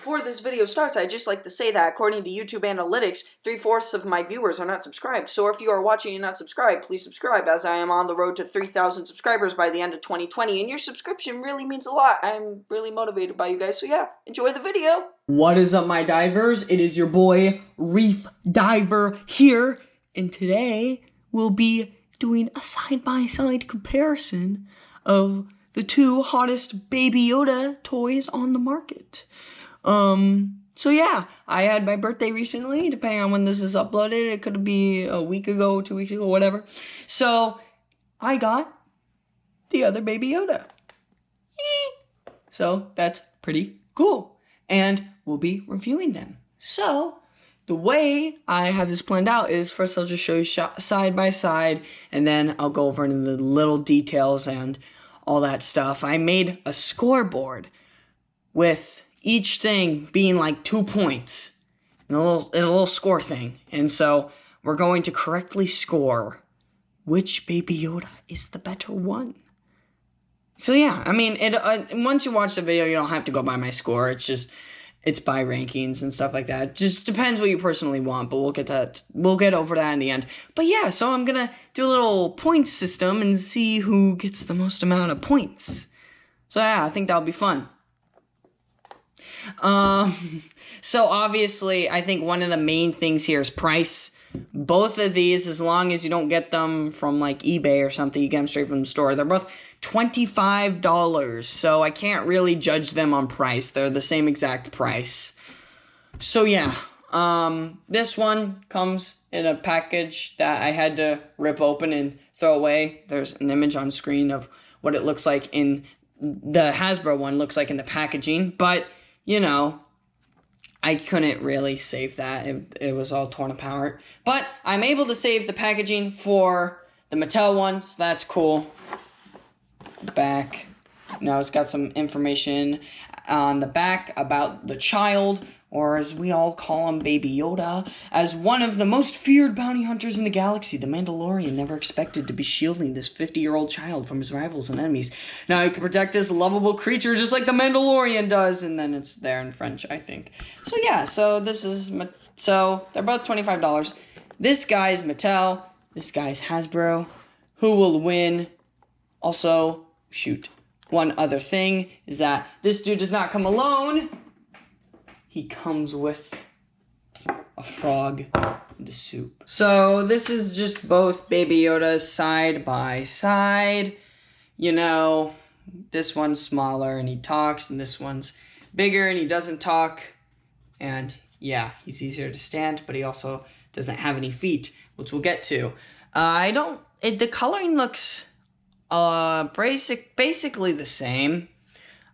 before this video starts, I'd just like to say that according to YouTube analytics, 3/4 of my viewers are not subscribed. So if you are watching and not subscribed, please subscribe, as I am on the road to 3,000 subscribers by the end of 2020. And your subscription really means a lot. I'm really motivated by you guys. So yeah, enjoy the video. What is up, my divers? It is your boy, Reef Diver here. And today, we'll be doing a side-by-side comparison of the two hottest Baby Yoda toys on the market. So yeah, I had my birthday recently, depending on when this is uploaded. It could be a week ago, 2 weeks ago, whatever. So, I got the other Baby Yoda. So, that's pretty cool. And we'll be reviewing them. So, the way I have this planned out is first I'll just show you side by side, and then I'll go over into the little details and all that stuff. I made a scoreboard with each thing being like 2 points in a little score thing. And so we're going to correctly score which Baby Yoda is the better one. So yeah, I mean, once you watch the video, you don't have to go by my score. It's by rankings and stuff like that. It just depends what you personally want, but we'll get over that in the end. But yeah, so I'm gonna do a little points system and see who gets the most amount of points. So yeah, I think that'll be fun. So obviously, I think one of the main things here is price. Both of these, as long as you don't get them from like eBay or something, you get them straight from the store. They're both $25, so I can't really judge them on price. They're the same exact price. So yeah, this one comes in a package that I had to rip open and throw away. There's an image on screen of what it looks like in the Hasbro one, looks like in the packaging, but you know, I couldn't really save that. It was all torn apart. But I'm able to save the packaging for the Mattel one, so that's cool. Back. Now it's got some information on the back about the child, or as we all call him, Baby Yoda. As one of the most feared bounty hunters in the galaxy, the Mandalorian never expected to be shielding this 50-year-old child from his rivals and enemies. Now he can protect this lovable creature just like the Mandalorian does, and then it's there in French, I think. So yeah, so they're both $25. This guy's Mattel, this guy's Hasbro. Who will win? Also, shoot, one other thing is that this dude does not come alone. He comes with a frog and a soup. So this is just both Baby Yodas side by side. You know, this one's smaller and he talks, and this one's bigger and he doesn't talk. And yeah, he's easier to stand, but he also doesn't have any feet, which we'll get to. The coloring looks basically the same.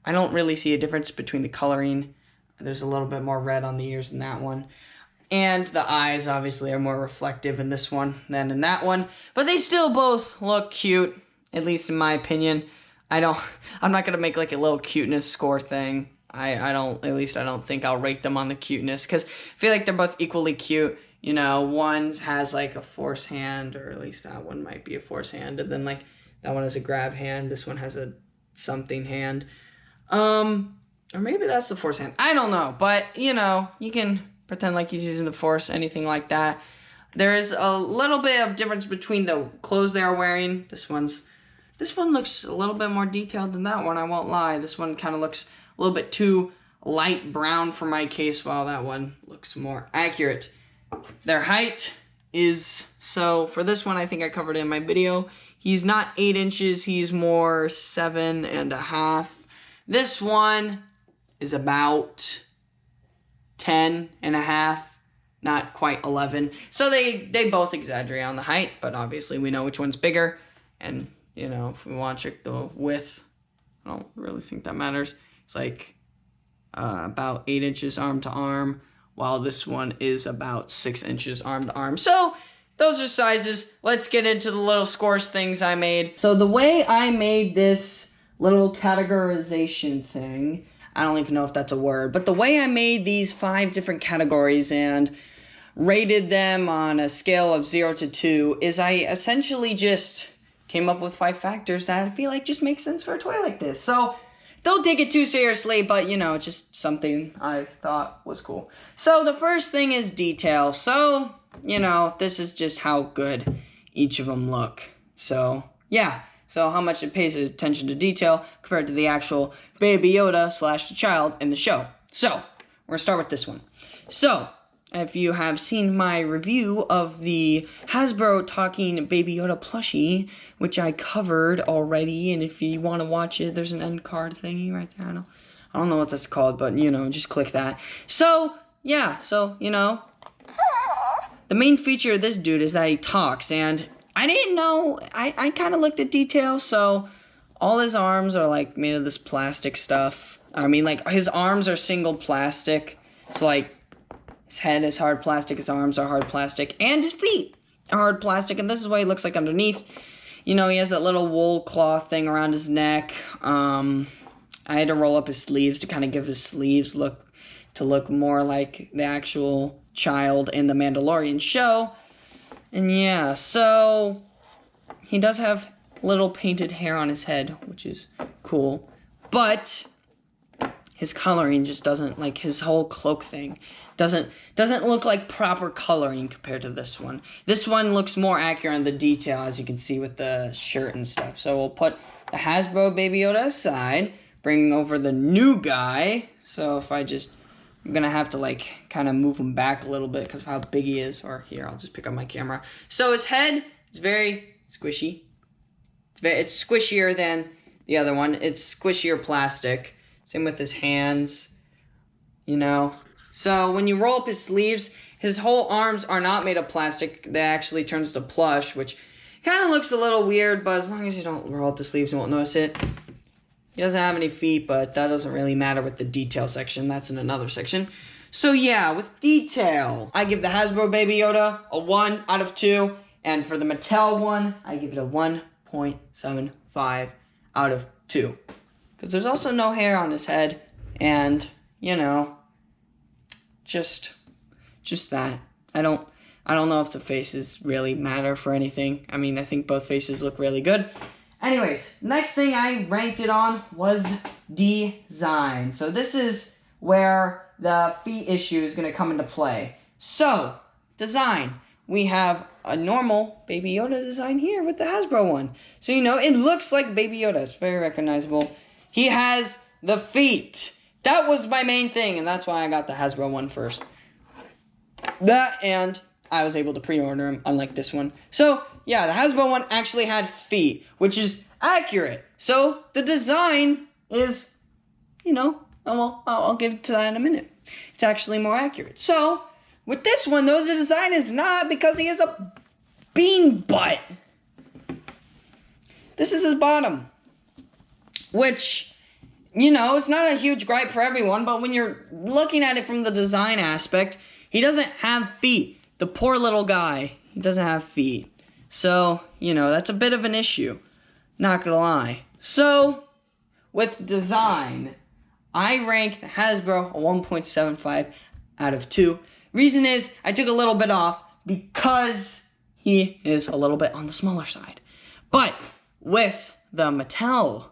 I don't really see a difference between the coloring. There's a little bit more red on the ears in that one. And the eyes, obviously, are more reflective in this one than in that one. But they still both look cute, at least in my opinion. I'm not going to make like a little cuteness score thing. I don't think I'll rate them on the cuteness, because I feel like they're both equally cute. You know, one has like a force hand, or at least that one might be a force hand. And then like that one has a grab hand. This one has a something hand. Or maybe that's the force hand. I don't know. But, you know, you can pretend like he's using the force, anything like that. There is a little bit of difference between the clothes they are wearing. This one looks a little bit more detailed than that one, I won't lie. This one kind of looks a little bit too light brown for my case, while that one looks more accurate. Their height is, so for this one, I think I covered it in my video. He's not 8 inches, he's more 7.5. This one is about 10.5, not quite 11. So they both exaggerate on the height, but obviously we know which one's bigger. And, you know, if we want to check the width, I don't really think that matters. It's like about 8 inches arm to arm, while this one is about 6 inches arm to arm. So those are sizes. Let's get into the little scores things I made. So the way I made this little categorization thing, I don't even know if that's a word, but the way I made these 5 different categories and rated them on a scale of 0 to 2 is I essentially just came up with 5 factors that I feel like just make sense for a toy like this. So don't take it too seriously, but you know, just something I thought was cool. So the first thing is detail. So, you know, this is just how good each of them look. So, yeah. So how much it pays attention to detail compared to the actual Baby Yoda / the child in the show. So, we're going to start with this one. So, if you have seen my review of the Hasbro talking Baby Yoda plushie, which I covered already, and if you want to watch it, there's an end card thingy right there. I don't know what that's called, but, you know, just click that. So, yeah, so, you know, the main feature of this dude is that he talks, and I didn't know, I kind of looked at details, so all his arms are, like, made of this plastic stuff. I mean, like, his arms are single plastic, so, like, his head is hard plastic, his arms are hard plastic, and his feet are hard plastic, and this is what he looks like underneath. You know, he has that little wool cloth thing around his neck. I had to roll up his sleeves to kind of give his sleeves look more like the actual child in the Mandalorian show. And yeah, so he does have little painted hair on his head, which is cool. But his coloring just doesn't, like, his whole cloak thing doesn't look like proper coloring compared to this one. This one looks more accurate on the detail, as you can see with the shirt and stuff. So we'll put the Hasbro Baby Yoda aside, bring over the new guy. So if I'm gonna have to, like, kind of move him back a little bit because of how big he is. Or here, I'll just pick up my camera. So his head is very squishy. It's squishier than the other one. It's squishier plastic. Same with his hands, you know. So when you roll up his sleeves, his whole arms are not made of plastic. They actually turns to plush, which kind of looks a little weird, but as long as you don't roll up the sleeves, you won't notice it. He doesn't have any feet, but that doesn't really matter with the detail section. That's in another section. So yeah, with detail, I give the Hasbro Baby Yoda a 1 out of 2. And for the Mattel one, I give it a 1.75 out of 2. Because there's also no hair on his head. And, you know, just that. I don't know if the faces really matter for anything. I mean, I think both faces look really good. Anyways, next thing I ranked it on was design. So this is where the feet issue is going to come into play. So, design. We have a normal Baby Yoda design here with the Hasbro one. So, you know, it looks like Baby Yoda. It's very recognizable. He has the feet. That was my main thing, and that's why I got the Hasbro one first. That, and I was able to pre-order them, unlike this one. So, yeah, the Hasbro one actually had feet, which is accurate. So, the design is, you know, I'll give it to that in a minute. It's actually more accurate. So, with this one, though, the design is not, because he has a bean butt. This is his bottom. Which, you know, it's not a huge gripe for everyone, but when you're looking at it from the design aspect, he doesn't have feet. The poor little guy, he doesn't have feet. So, you know, that's a bit of an issue. Not gonna lie. So, with design, I rank the Hasbro a 1.75 out of 2. Reason is, I took a little bit off because he is a little bit on the smaller side. But, with the Mattel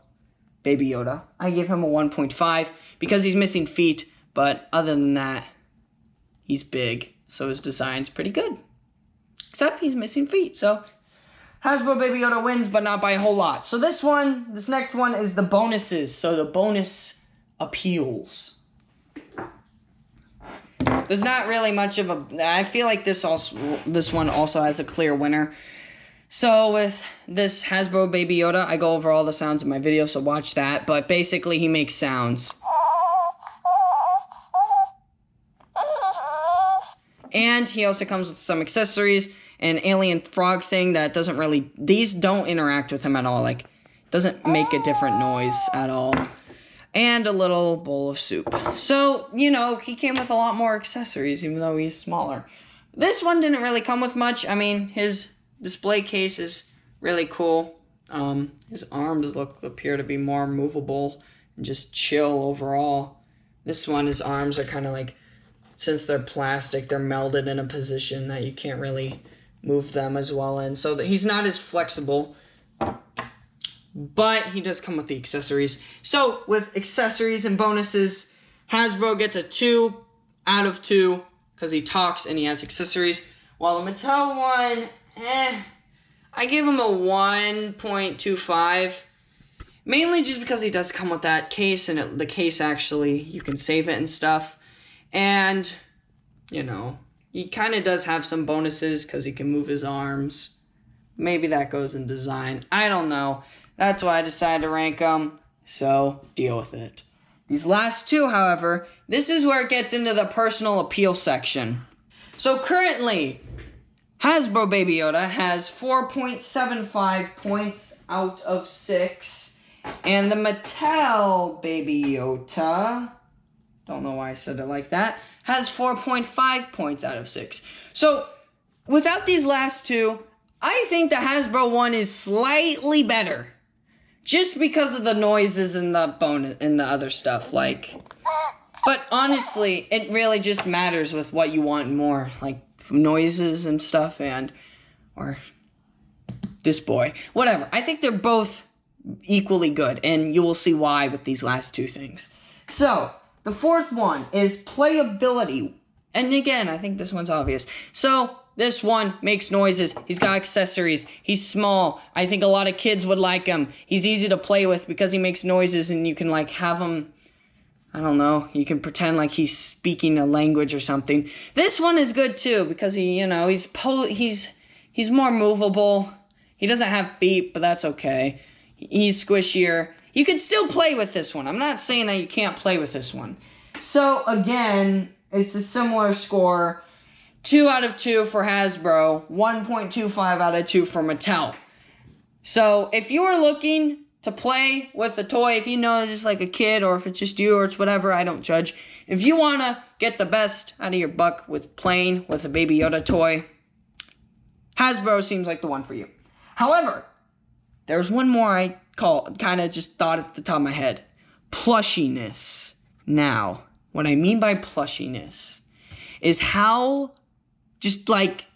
Baby Yoda, I give him a 1.5 because he's missing feet, but other than that, he's big, so his design's pretty good. Except he's missing feet, so Hasbro Baby Yoda wins, but not by a whole lot. So this next one is the bonuses, so the bonus appeals. There's not really much of a, I feel like this one also has a clear winner. So with this Hasbro Baby Yoda, I go over all the sounds in my video, so watch that. But basically, he makes sounds. And he also comes with some accessories, an alien frog thing that doesn't really, these don't interact with him at all. Like, doesn't make a different noise at all. And a little bowl of soup. So, you know, he came with a lot more accessories, even though he's smaller. This one didn't really come with much. I mean, his display case is really cool. His arms appear to be more movable and just chill overall. This one, his arms are kind of like, since they're plastic, they're melded in a position that you can't really move them as well in. So he's not as flexible. but he does come with the accessories. So, with accessories and bonuses, Hasbro gets a 2 out of 2 because he talks and he has accessories. While the Mattel one, I give him a 1.25. Mainly just because he does come with that case, and the case actually, you can save it and stuff. And, you know, he kind of does have some bonuses because he can move his arms. Maybe that goes in design. I don't know. That's why I decided to rank them. So, deal with it. These last two, however, this is where it gets into the personal appeal section. So, currently, Hasbro Baby Yoda has 4.75 points out of 6. And the Mattel Baby Yoda, don't know why I said it like that, has 4.5 points out of 6. So, without these last two, I think the Hasbro one is slightly better. Just because of the noises and the bonus and the other stuff, like. But honestly, it really just matters with what you want more, like noises and stuff, or this boy, whatever. I think they're both equally good, and you will see why with these last two things. So, the fourth one is playability. And again, I think this one's obvious. So, this one makes noises. He's got accessories. He's small. I think a lot of kids would like him. He's easy to play with because he makes noises, and you can, like, have him, I don't know, you can pretend like he's speaking a language or something. This one is good, too, because he, you know, he's more movable. He doesn't have feet, but that's okay. He's squishier. You can still play with this one. I'm not saying that you can't play with this one. So, again, it's a similar score. 2 out of 2 for Hasbro. 1.25 out of 2 for Mattel. So, if you are looking to play with a toy, if you know it's just like a kid, or if it's just you, or it's whatever, I don't judge. If you want to get the best out of your buck with playing with a Baby Yoda toy, Hasbro seems like the one for you. However, there's one more I kind of just thought at the top of my head. Plushiness. Now, what I mean by plushiness is how, just like,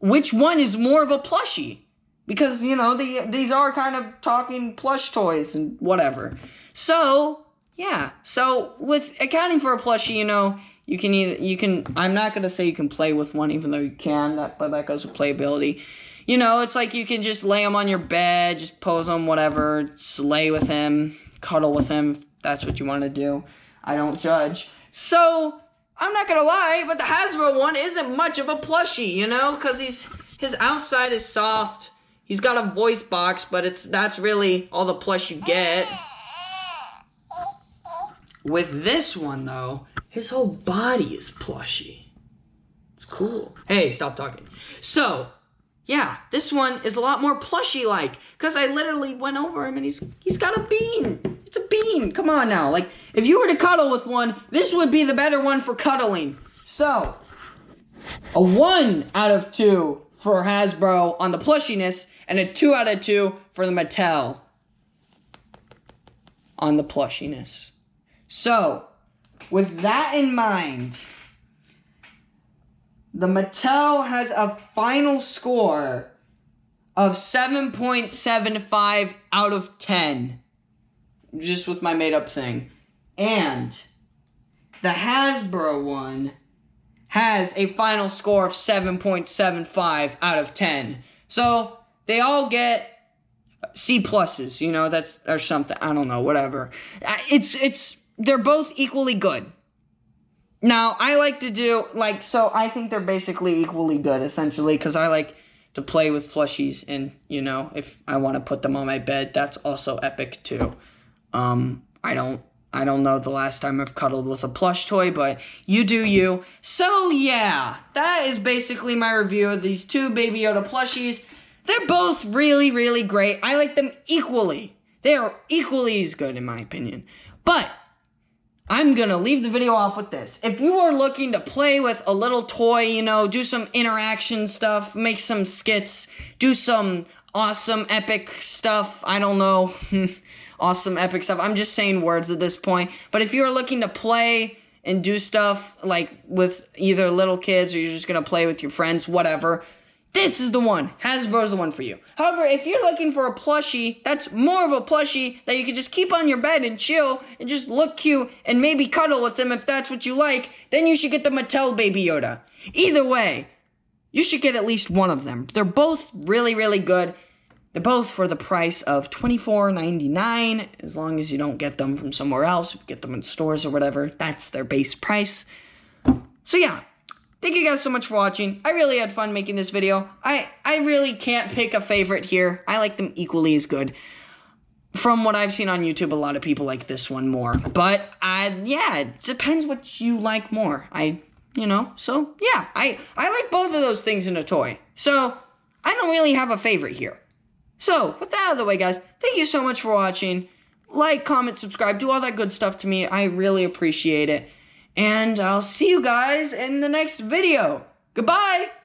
which one is more of a plushie? Because, you know, these are kind of talking plush toys and whatever. So, yeah. So, with accounting for a plushie, you know, you can, I'm not going to say you can play with one, even though you can, but that goes with playability. You know, it's like you can just lay him on your bed, just pose him, whatever, slay with him, cuddle with him, if that's what you want to do. I don't judge. So, I'm not gonna lie, but the Hasbro one isn't much of a plushie, you know? Because his outside is soft, he's got a voice box, but that's really all the plush you get. With this one, though, his whole body is plushy. It's cool. Hey, stop talking. So, yeah, this one is a lot more plushy-like, because I literally went over him and he's got a bean. It's a bean. Come on now. Like, if you were to cuddle with one, this would be the better one for cuddling. So, a 1 out of 2 for Hasbro on the plushiness, and a 2 out of 2 for the Mattel on the plushiness. So, with that in mind, the Mattel has a final score of 7.75 out of 10. Just with my made-up thing. And the Hasbro one has a final score of 7.75 out of 10. So, they all get C pluses, you know, or something. I don't know, whatever. They're both equally good. Now, I like to do, so I think they're basically equally good, essentially, because I like to play with plushies, and, you know, if I want to put them on my bed, that's also epic, too. I don't know the last time I've cuddled with a plush toy, but you do you. So, yeah, that is basically my review of these two Baby Yoda plushies. They're both really, really great. I like them equally. They are equally as good, in my opinion. But I'm gonna leave the video off with this. If you are looking to play with a little toy, you know, do some interaction stuff, make some skits, do some awesome epic stuff, I don't know, awesome epic stuff, I'm just saying words at this point, but if you're looking to play and do stuff, like, with either little kids or you're just gonna play with your friends, whatever, this is the one. Hasbro's the one for you. However, if you're looking for a plushie that's more of a plushie that you can just keep on your bed and chill and just look cute and maybe cuddle with them if that's what you like, then you should get the Mattel Baby Yoda. Either way, you should get at least one of them. They're both really, really good. They're both for the price of $24.99, as long as you don't get them from somewhere else. If you get them in stores or whatever, that's their base price. So yeah, thank you guys so much for watching. I really had fun making this video. I really can't pick a favorite here. I like them equally as good. From what I've seen on YouTube, a lot of people like this one more. But yeah, it depends what you like more. So yeah, I like both of those things in a toy. So I don't really have a favorite here. So, with that out of the way, guys, thank you so much for watching. Like, comment, subscribe, do all that good stuff to me. I really appreciate it. And I'll see you guys in the next video. Goodbye!